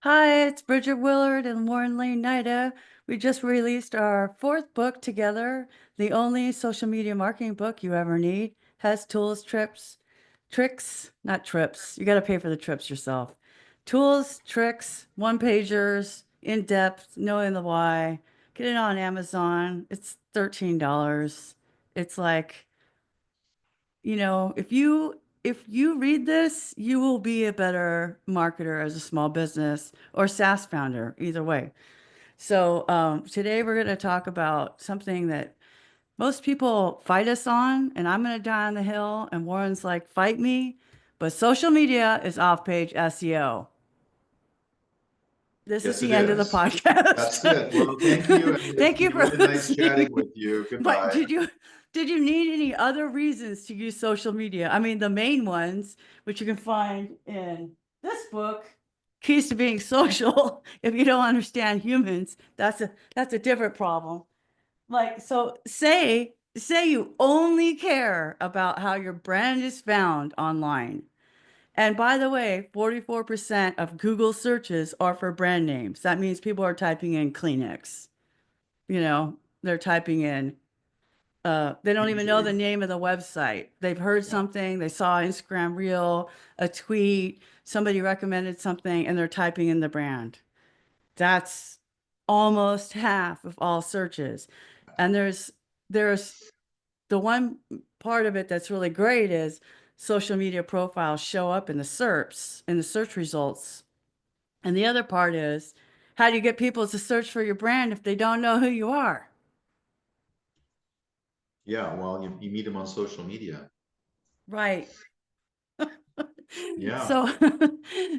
Hi, it's Bridget Willard and Lauren laine-naida. We just released our fourth book together, the only social media marketing book you ever need. Has tools, tricks, not trips. You got to pay for the trips yourself. Tools, tricks, one-pagers, in-depth, knowing the why. Get it on Amazon. It's $13. It's like, if you read this, you will be a better marketer as a small business or SaaS founder, either way. So today we're going to talk about something that most people fight us on, and I'm going to die on the hill. And Warren's like, fight me, but social media is off-page SEO. This is Yes, the it end of the is. podcast. That's it. Well, thank you, and it's Thank you been for really nice chatting listening. with you. But Goodbye. did you need any other reasons to use social media? I mean, the main ones, which you can find in this book, Keys to Being Social. If you don't understand humans, that's a different problem. Like, so say you only care about how your brand is found online. And by the way, 44% of Google searches are for brand names. That means people are typing in Kleenex. They're typing in, they don't even know the YouTube. name of the website. They've heard Yeah. something, they saw an Instagram reel, a tweet, somebody recommended something, and they're typing in the brand. That's almost half of all searches. And there's the one part of it that's really great is social media profiles show up in the SERPs, in the search results. And the other part is, how do you get people to search for your brand if they don't know who you are? Yeah. Well, you meet them on social media. Right. Yeah. So,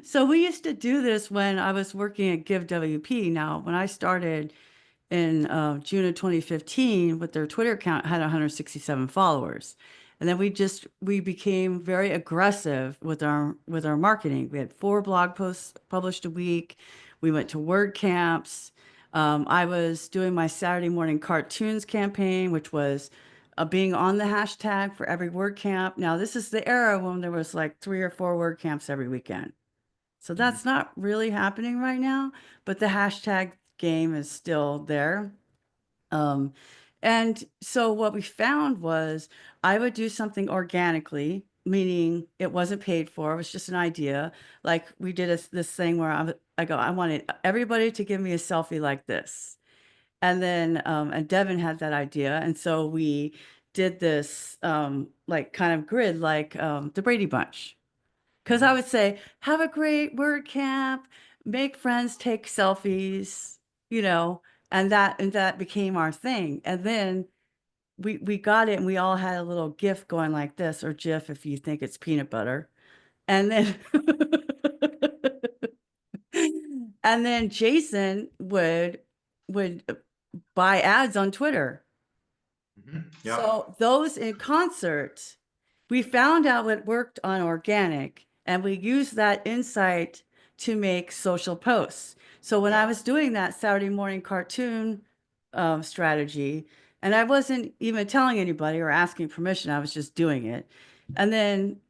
so we used to do this when I was working at Give WP. Now, when I started in June of 2015 with their Twitter account had 167 followers. And then we became very aggressive with our marketing. We had 4 blog posts published a week. We went to word camps. I was doing my Saturday morning cartoons campaign, which was being on the hashtag for every word camp. Now, this is the era when there was like 3 or 4 word camps every weekend. So Mhm. that's not really happening right now, but the hashtag game is still there. Um, and so what we found was I would do something organically, meaning it wasn't paid for, it was just an idea. Like we did this thing where I go, I wanted everybody to give me a selfie like this. And Devin had that idea. And so we did this like kind of grid, like the Brady Bunch. Because I Mhm. would say, have a great word camp, make friends, take selfies, you know, and that became our thing. And then we got it and we all had a little GIF going like this, or GIF if you think it's peanut butter. And then and then Jason would buy ads on Twitter. Mhm. Yeah. So those in concert, we found out what worked on organic, and we used that insight to make social posts. So when I Yeah. was doing that Saturday morning cartoon strategy, and I wasn't even telling anybody or asking permission, I was just doing it. And then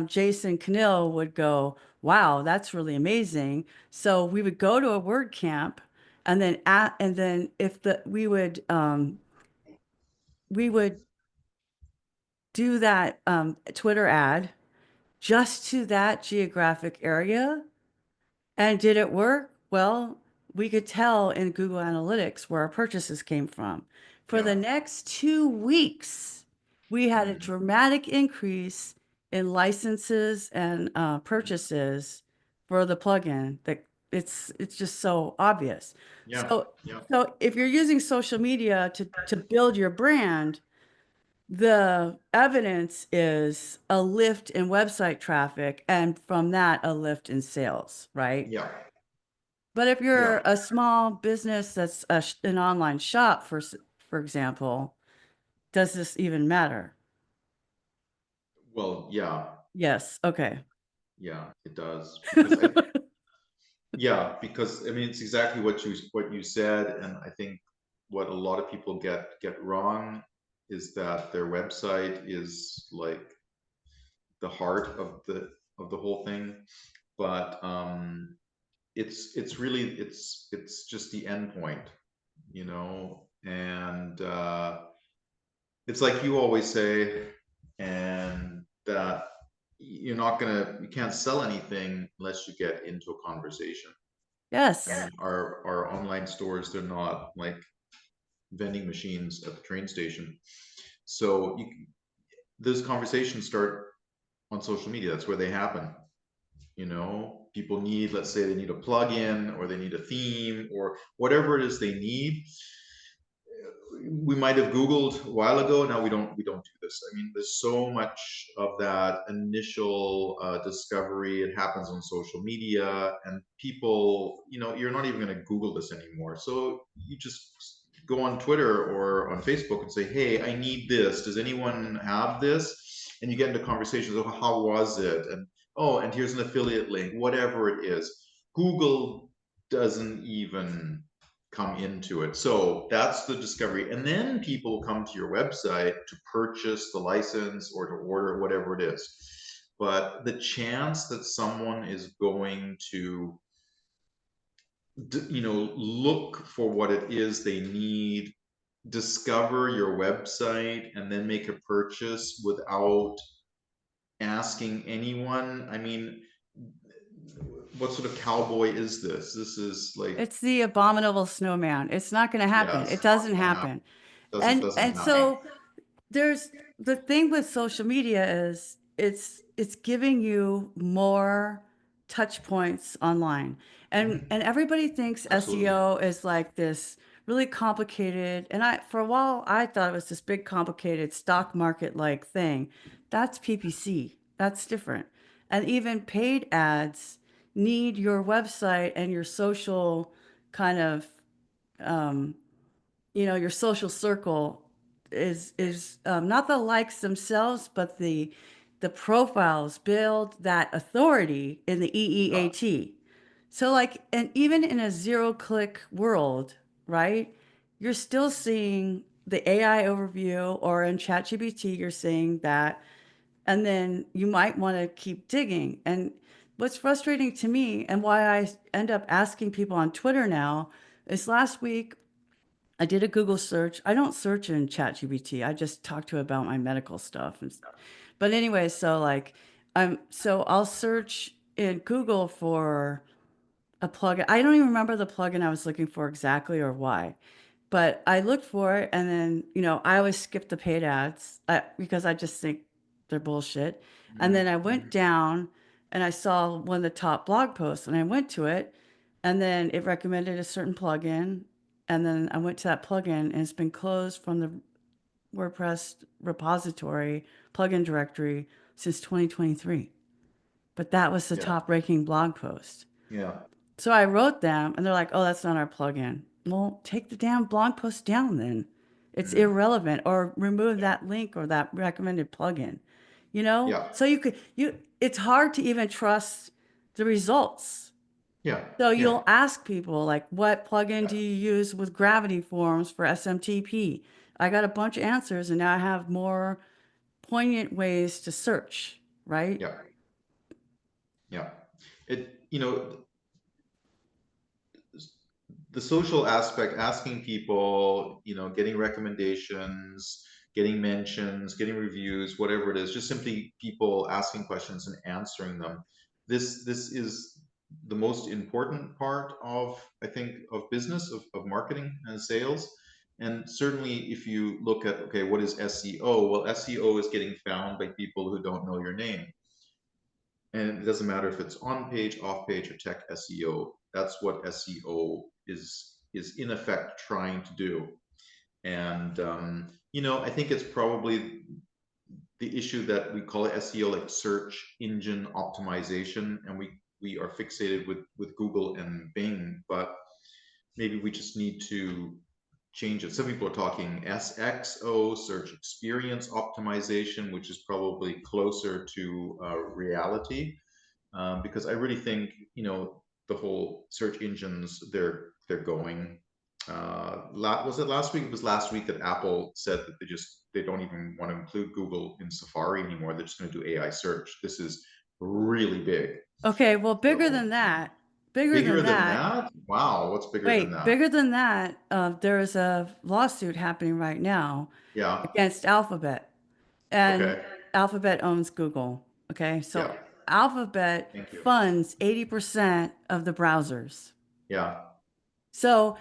Jason Cannell would go, "Wow, that's really amazing." So we would go to a word camp, and then if the we would do that Twitter ad just to that geographic area. And did it work? Well, we could tell in Google Analytics where our purchases came from. For Yeah. the next 2 weeks, we had a Mhm. dramatic increase in licenses and purchases for the plugin. That it's just so obvious. Yeah. So Yeah. so if you're using social media to build your brand, the evidence is a lift in website traffic, and from that, a lift in sales, right? Yeah. But if Yeah. you're a small business that's an online shop, for example, does this even matter? Well, yeah. Yes. Okay. Yeah, it does because I mean it's exactly what you said, and I think what a lot of people get wrong is that their website is like the heart of the whole thing, but it's really it's just the end point, you know, and it's like you always say, and that you can't sell anything unless you get into a conversation. I Yes. mean, our online stores, they're not like vending machines at the train station. So those conversations start on social media. That's where they happen. You know, people need, let's say they need a plugin or they need a theme or whatever it is they need. We might have Googled a while ago. Now we don't do this. I mean, there's so much of that initial discovery. It happens on social media, and people, you're not even going to Google this anymore. So you just go on Twitter or on Facebook and say, "Hey, I need this. Does anyone have this?" And you get into conversations of how was it, and oh, and here's an affiliate link, whatever it is. Google doesn't even come into it. So that's the discovery. And then people come to your website to purchase the license or to order whatever it is. But the chance that someone is going to, look for what it is they need, discover your website, and then make a purchase without asking anyone, I mean, what sort of cowboy is this? This is like, It's the abominable snowman. It's not going to happen. yes, It doesn't not gonna happen. happen. Doesn't And happen. so there's the thing with social media is it's giving you more touch points online. And Mhm. everybody thinks Absolutely. SEO is like this really complicated, and I for a while I thought it was this big complicated stock market like thing. That's PPC. That's different. And even paid ads need your website and your social kind of um, your social circle is not the likes themselves, but the profiles build that authority in the Yeah. EEAT. So like, and even in a zero click world, right? You're still seeing the AI overview, or in ChatGPT, you're seeing that, and then you might want to keep digging. And what's frustrating to me, and why I end up asking people on Twitter now, is last week I did a Google search. I don't search in ChatGPT. I just talk to it about my medical stuff. But anyway, so like so I'll search in Google for a plugin. I don't even remember the plugin I was looking for exactly or why. But I looked for it, and then, I always skip the paid ads because I just think they're bullshit. And then I went Mhm. down and I saw one of the top blog posts, and I went to it, and then it recommended a certain plugin. And then I went to that plugin, and it's been closed from the WordPress repository plugin directory since 2023. But that was the Yeah. top ranking blog post. Yeah. So I wrote them, and they're like, "Oh, that's not our plugin." Well, take the damn blog post down then. It's Mm. irrelevant, or remove that link or that recommended plugin. Yeah. So it's hard to even trust the results. Yeah. So Yeah. you'll ask people like, "What plugin do Yeah. you use with Gravity Forms for SMTP?" I got a bunch of answers, and now I have more poignant ways to search, right? Yeah. Yeah. It, the social aspect, asking people, getting recommendations, getting mentions, getting reviews, whatever it is, just simply people asking questions and answering them. This is the most important part of, I think, of business, of marketing and sales. And certainly if you look at, okay, what is SEO? Well, SEO is getting found by people who don't know your name. And it doesn't matter if it's on page, off page, or tech SEO. That's what SEO is in effect trying to do. And I think it's probably the issue that we call it SEO, like search engine optimization, and we are fixated with Google and Bing, but maybe we just need to change it. Some people are talking SXO, search experience optimization, which is probably closer to reality, because I really think the whole search engines, they're going. Was it last week? It was last week that Apple said that they don't even want to include Google in Safari anymore. They're just going to do AI search. This is really big. Okay, well, bigger So than that. bigger Bigger than than that, that? Wow, what's bigger than wait, that? bigger than that, there is a lawsuit happening right now Yeah. against Alphabet, and Okay. Alphabet owns Google. Okay, so Yeah. Alphabet Thank you. funds 80% of the browsers. Yeah. So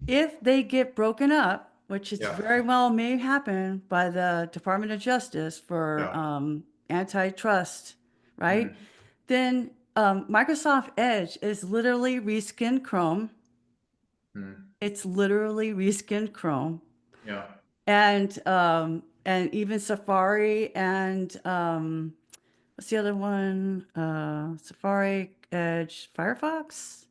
if they get broken up, which it's Yeah. very well may happen by the Department of Justice for Yeah. antitrust, right? Mm, Then Microsoft Edge is literally reskinned Chrome. mm, It's literally reskinned Chrome, yeah. and even Safari and what's the other one? Safari, Edge, Firefox.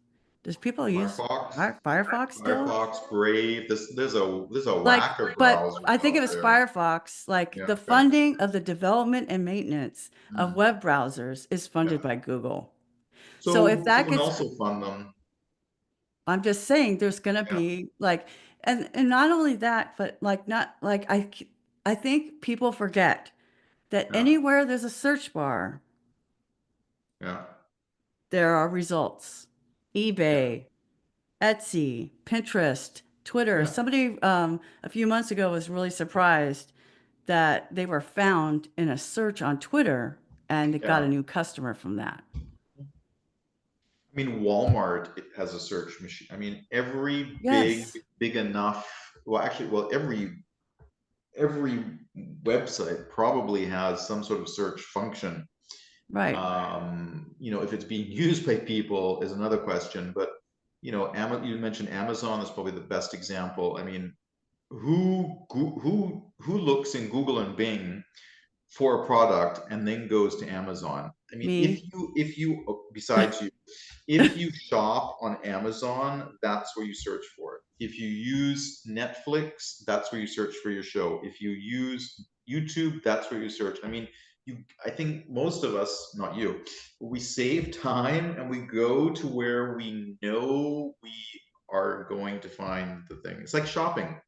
Does people use Firefox. Firefox still? Firefox, Brave. There's a Like, whack of but browsers I think it out was there. Firefox. Like Yeah. the Okay. funding of the development and maintenance of Mm, web browsers is funded yeah. by Google. So if So that someone gets, else will fund them. I'm just saying there's going to Yeah. be like, and not only that, but like not like I think people forget that Yeah. anywhere there's a search bar, Yeah. there are results. Yeah. eBay, Etsy, Pinterest, Twitter. Yeah. Somebody a few months ago was really surprised that they were found in a search on Twitter and it got Yeah. a new customer from that. I mean, Walmart it has a search machine. I mean, every Yes, big enough, well, actually, well, every website probably has some sort of search function. right. If it's being used by people is another question, but you mentioned Amazon is probably the best example. I mean, who looks in Google and Bing for a product and then goes to Amazon? I mean, Me. if you besides you, if you shop on Amazon, that's where you search for it. If you use Netflix, that's where you search for your show. If you use YouTube, that's where you search. I mean, I think most of us, not you, we save time and we go to where we know we are going to find the thing. It's like shopping,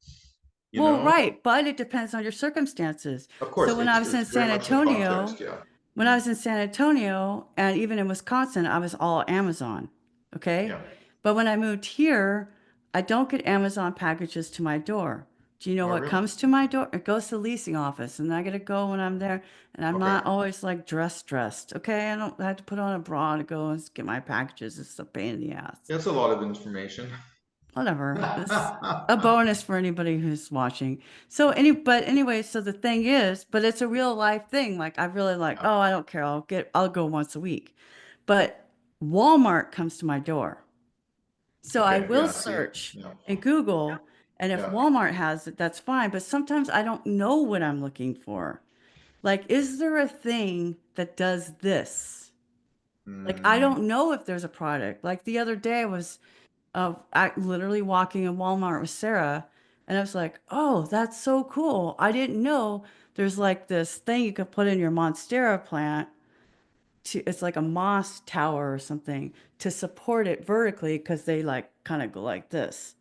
you Well, know? right, but it depends on your circumstances. Of So course, when I was in it's very San much the Antonio, context, yeah. when I Mm, was in San Antonio and even in Wisconsin, I was all Amazon. Okay. yeah. But when I moved here, I don't get Amazon packages to my door. Do you know Oh, what really? comes to my door? It goes to the leasing office, and I got to go when I'm there. And I'm Okay. not always like dressed. Okay. I have to put on a bra to go and get my packages. It's a pain in the ass. That's a lot of information. Whatever. It's a bonus for anybody who's watching. But anyway, so the thing is, but it's a real life thing. Like I really like, Yeah. oh, I don't care. I'll go once a week. But Walmart comes to my door. So I Okay. will Yeah. See. search Yeah. in Google, and if Yeah. Walmart has it, that's fine. But sometimes I don't know what I'm looking for. Like, is there a thing that does this? Like, I Mm, don't know if there's a product. Like the other day, I was literally walking in Walmart with Sarah, and I was like, "Oh, that's so cool! I didn't know there's like this thing you could put in your Monstera plant. It's like a moss tower or something to support it vertically because they like kind of go like this.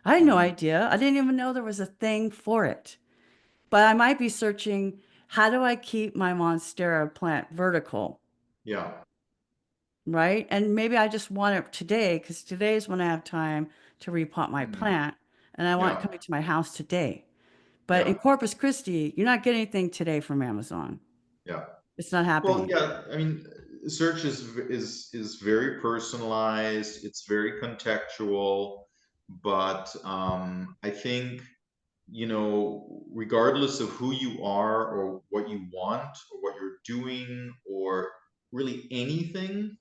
I had no mhm. idea. I didn't even know there was a thing for it. But I might be searching, how do I keep my Monstera plant vertical? Yeah. Right? And maybe I just want it today because today is when I have time to repot my Mm, plant and I want it yeah. coming to my house today. But in Yeah. Corpus Christi, you're not getting anything today from Amazon. Yeah. It's not Well, happening. yeah. I mean, search is very personalized. It's very contextual, but I think regardless of who you are or what you want or what you're doing or really anything,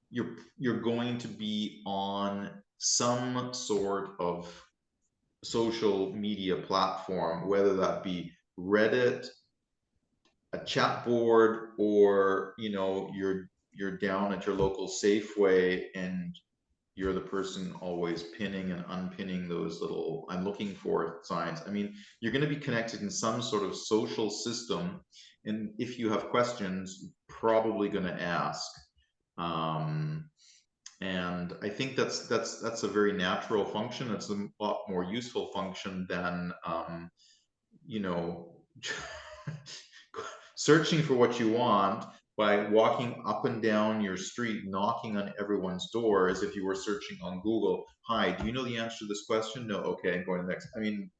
you're going to be on some sort of social media platform, whether that be Reddit, a chat board, or you're down at your local Safeway and you're the person always pinning and unpinning those little "I'm looking for" signs. I mean, you're going to be connected in some sort of social system, and if you have questions, you're probably going to ask. Um, and I think that's a very natural function. It's a lot more useful function than you know searching for what you want, by walking up and down your street, knocking on everyone's door as if you were searching on Google. Hi, do you know the answer to this question? No. Okay, I'm going to the next. I mean,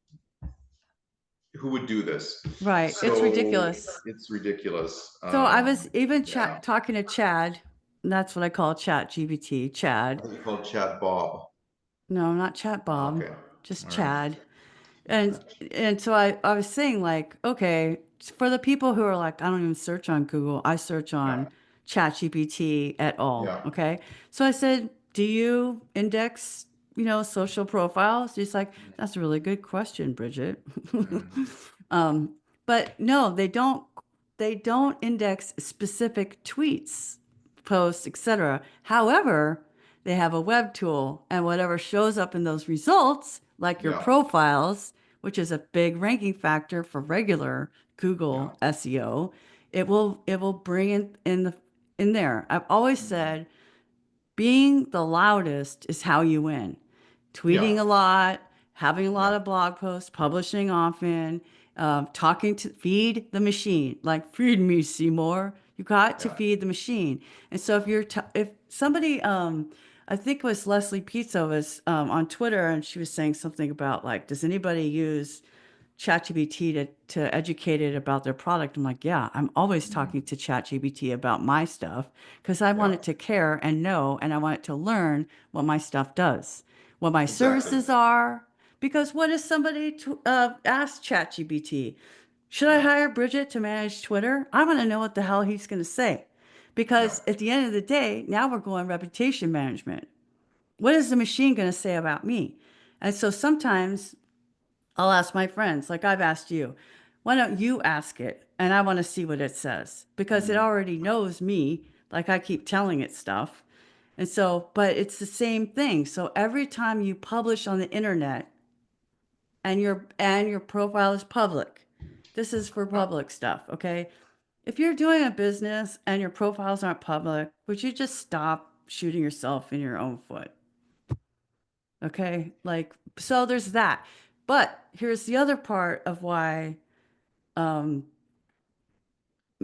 who would do this? Right. It's So ridiculous. it's ridiculous. So I was even Yeah. talking to Chad. And that's what I call Chat GBT, I Chad. think you called Chad Bob. No, not Chat Bob, Okay. just All right. Chad. And so I was saying like, okay, for the people who are like, I don't even search on Google, I search Yeah. on ChatGPT at all. Yeah. Okay. So I said, do you index, social profiles? He's like, that's a really good question, Bridget. Mm. Um, but no, they don't index specific tweets, posts, etc. However, they have a web tool, and whatever shows up in those results, like your Yeah. profiles, which is a big ranking factor for regular Yeah. Google SEO, it will bring in there. I've always Mm. said being the loudest is how you win. Yeah. Tweeting a lot, having a lot Yeah. of blog posts, publishing often, talking to feed the machine. Like, feed me, Seymour. You got to Yeah. feed the machine. And so if somebody, I think it was Leslie Pizzo was on Twitter, and she was saying something about like, does anybody use ChatGPT to educate it about their product? I'm like, yeah, I'm always Mm. talking to ChatGPT about my stuff because I want Yeah. it to care and know, and I want it to learn what my stuff does, what my Exactly. services are. Because what if somebody asks ChatGPT, should I Yeah. hire Bridget to manage Twitter? I want to know what the hell he's going to say. Yeah. Because at the end of the day, now we're going reputation management. What is the machine going to say about me? And so sometimes I'll ask my friends, like I've asked you, why don't you ask it? And I want to see what it says because it Mm. already knows me, like I keep telling it stuff. And so, but it's the same thing. So every time you publish on the internet and your profile is public, this is for Yeah. public stuff, okay? If you're doing a business and your profiles aren't public, would you just stop shooting yourself in your own foot? Okay? Like, so there's that. But here's the other part of why um,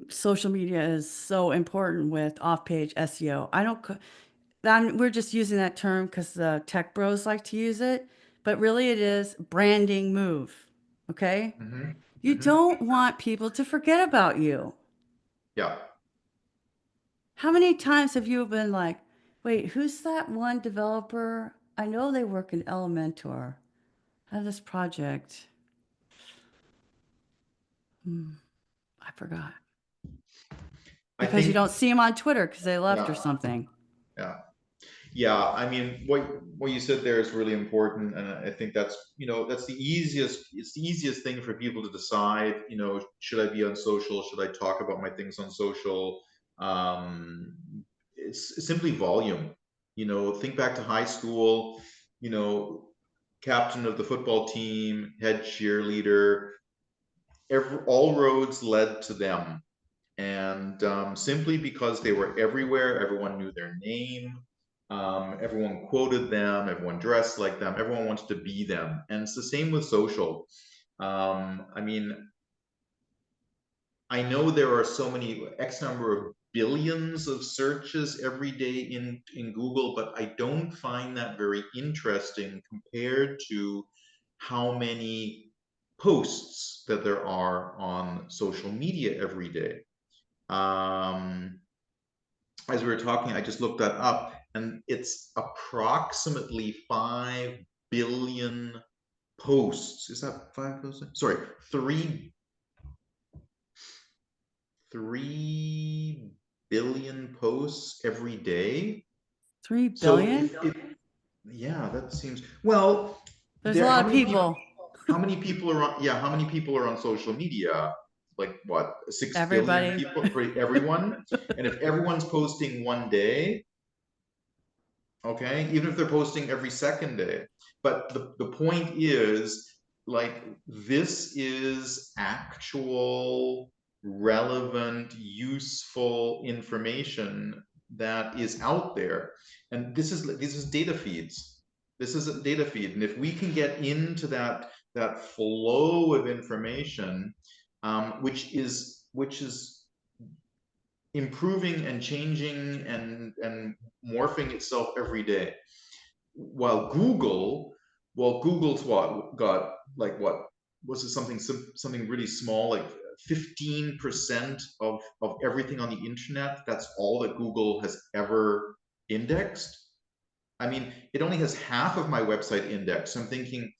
social media is so important with off-page SEO. I don't, we're just using that term because the tech bros like to use it, but really it is branding move. Okay? Mm-hmm. You Mm-hmm. don't want people to forget about you. Yeah. How many times have you been like, wait, who's that one developer? I know they work in Elementor. I have this project. I forgot. I Because you think, don't see them on Twitter because they left or yeah. something. Yeah. Yeah, I mean, what you said there is really important, and I think that's, that's the easiest. It's the easiest thing for people to decide. Should I be on social? Should I talk about my things on social? Um, it's simply volume. Think back to high school. You know, captain of the football team, head cheerleader. All roads led to them, and simply because they were everywhere, everyone knew their name, everyone quoted them, everyone dressed like them, everyone wanted to be them. And it's the same with social. I mean, I know there are so many X number of billions of searches every day in Google, but I don't find that very interesting compared to how many posts that there are on social media every day. Um, as we were talking, I just looked that up, and it's approximately 5 billion posts. Is that 5 billion? Sorry, 3 billion posts every day. 3 billion? Yeah, that seems well. There's a How lot of many people? people. How many people are on? Yeah, how many people are on social media? Like what? 6 billion Everybody. people for everyone. And if everyone's posting one day, okay, even if they're posting every second day, but the point is, like, this is actual relevant useful information that is out there, and this is data feeds. This is a data feed, and if we can get into that flow of information, which is improving and changing and morphing itself every day. While Google, well, Google's what got like what was it something really small, like 15% of everything on the internet. That's all that Google has ever indexed. I mean, it only has half of my website indexed. So I'm thinking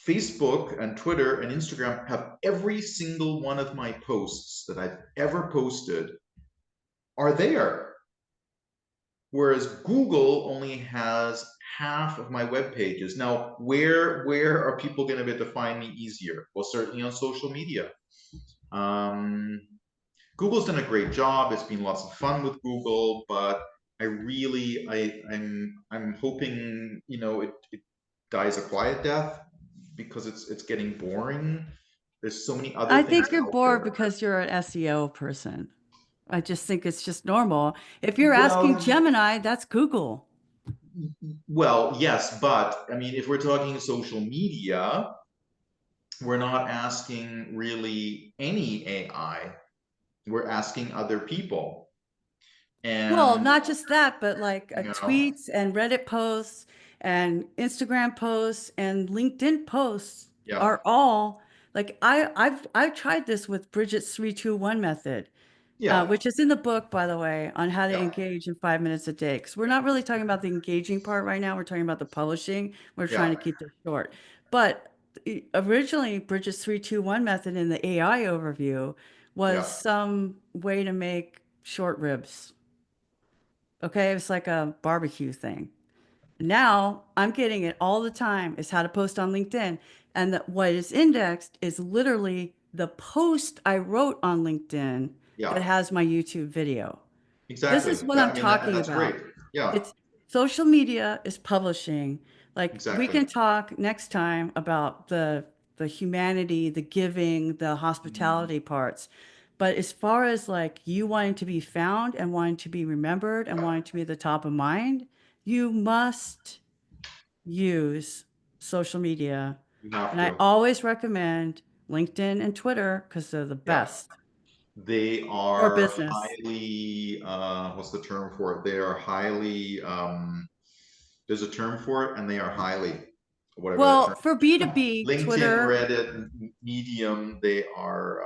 Facebook and Twitter and Instagram have every single one of my posts that I've ever posted are there. Whereas Google only has half of my web pages. Now, where are people going to be able to find me easier? Well, certainly on social media. Um, Google's done a great job. It's been lots of fun with Google, but I'm hoping, it dies a quiet death because it's getting boring. There's so many other I things think you're out bored there. because you're an SEO person. I just think it's just normal. If you're asking Well, Gemini, that's Google. well, yes, but I mean, if we're talking social media, we're not asking really any AI. We're asking other people. Well, And, not just that, but like you know, tweets and Reddit posts and Instagram posts and LinkedIn posts yeah, are all like I've tried this with Bridget's 3-2-1 method, yeah, which is in the book, by the way, on how to yeah, engage in 5 minutes a day. Because we're not really talking about the engaging part right now. We're talking about the publishing. We're trying yeah, to keep this short. But originally, Bridget's 3-2-1 method in the AI overview was yeah, some way to make short ribs. Okay, it's like a barbecue thing. Now I'm getting it all the time is how to post on LinkedIn. And what is indexed is literally the post I wrote on LinkedIn that yeah, has my YouTube video. This exactly. is what That, I'm I mean, that, talking that's great. about. Yeah, It's social media is publishing. Like we exactly. can talk next time about the humanity, the giving, the Mhm. hospitality parts. But as far as like you wanting to be found and wanting to be remembered and Yeah, wanting to be the top of mind, you must use social media. you have And I to. always recommend LinkedIn and Twitter because they're the Yeah. best They for are business. highly, what's the term for it? They are highly, there's a term for it, and they are highly, whatever that term. Well, for B2B, LinkedIn, Twitter, Reddit, Medium, they are,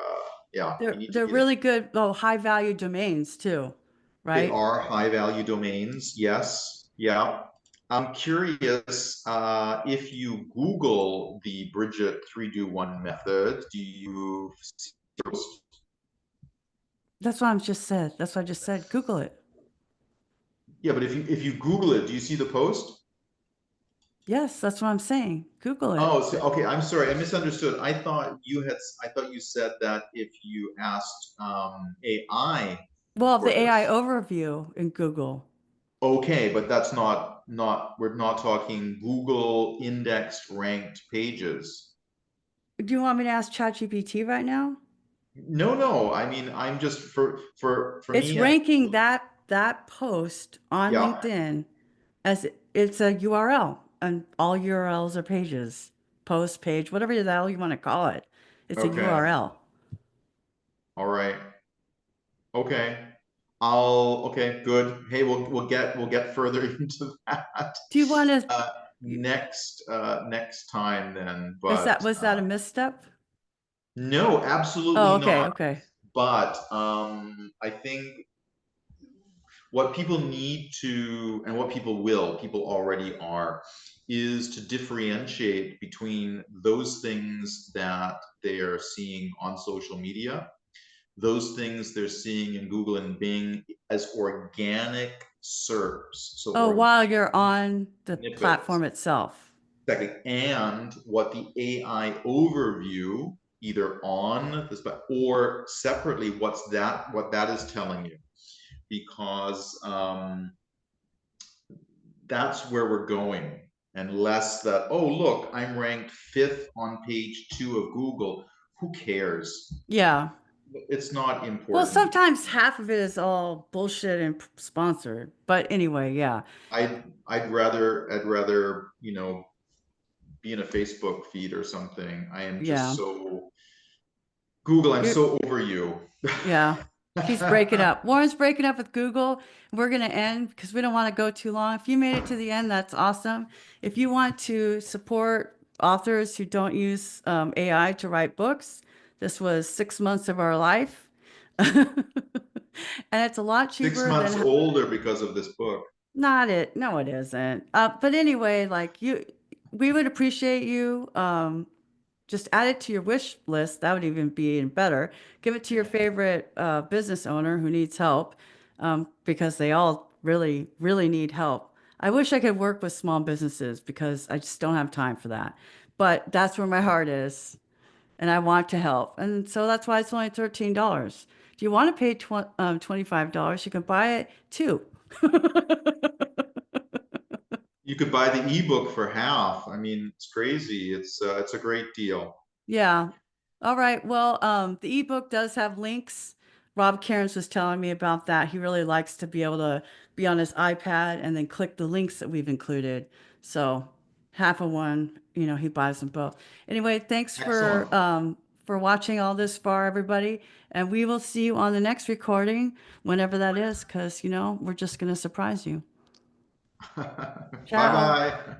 yeah, you need to they're get in. really good, oh, high value domains too, They right? are high value domains. Yes. Yeah. I'm curious, if you Google the Bridget 3-2-1 method, do you see those? That's what I just said. That's what I just said. Google it. Yeah, but if you Google it, do you see the post? Yes, that's what I'm saying. Google it. Oh, so, okay. I'm sorry. I misunderstood. I thought you said that if you asked AI Well, for the AI this. overview in Google. Okay, but that's not we're not talking Google indexed ranked pages. Do you want me to ask ChatGPT right now? No, no. I mean, I'm just for It's me and ranking that post on yeah, LinkedIn as it's a URL, and all URLs are pages, post page, whatever the hell you want to call it. It's a okay. URL. All right. Okay. Okay, good. Hey, we'll get further into that Do you want uh to? next time then, Is but that was that a misstep? no, Oh, absolutely okay, not. okay. But I think what people need to, and what people already are, is to differentiate between those things that they are seeing on social media, those things they're seeing in Google and Bing as organic SERPs, so Oh, organic while you're on the snippets. platform itself. Exactly. And what the AI overview, either on this, or separately, what that is telling you, because that's where we're going. And less that, oh, look, I'm ranked fifth on page 2 of Google. Who cares? Yeah. It's not Well, important. sometimes half of it is all bullshit and sponsored. But anyway, yeah. I'd rather, be in a Facebook feed or something. I am just Yeah. so Google, I'm You're, so over you. yeah. He's breaking up. Warren's breaking up with Google. We're going to end because we don't want to go too long. If you made it to the end, that's awesome. If you want to support authors who don't use AI to write books, this was 6 months of our life. And it's a lot Six cheaper months than older because of this book. not it. No, it isn't. But anyway, like you, we would appreciate you. Just add it to your wish list. That would even be even better. Give it to your favorite business owner who needs help, because they all really, really need help. I wish I could work with small businesses because I just don't have time for that. But that's where my heart is, and I want to help. And so that's why it's only $13. If you want to pay $25, you can buy it too. You could buy the ebook for half. I mean, it's crazy. It's a great deal. Yeah. All right. Well, the ebook does have links. Rob Cairns was telling me about that. He really likes to be able to be on his iPad and then click the links that we've included. So half of one, he buys them both. Anyway, thanks Excellent. for watching all this far, everybody. And we will see you on the next recording, whenever that is, because we're just gonna surprise you. Bye Ciao. bye.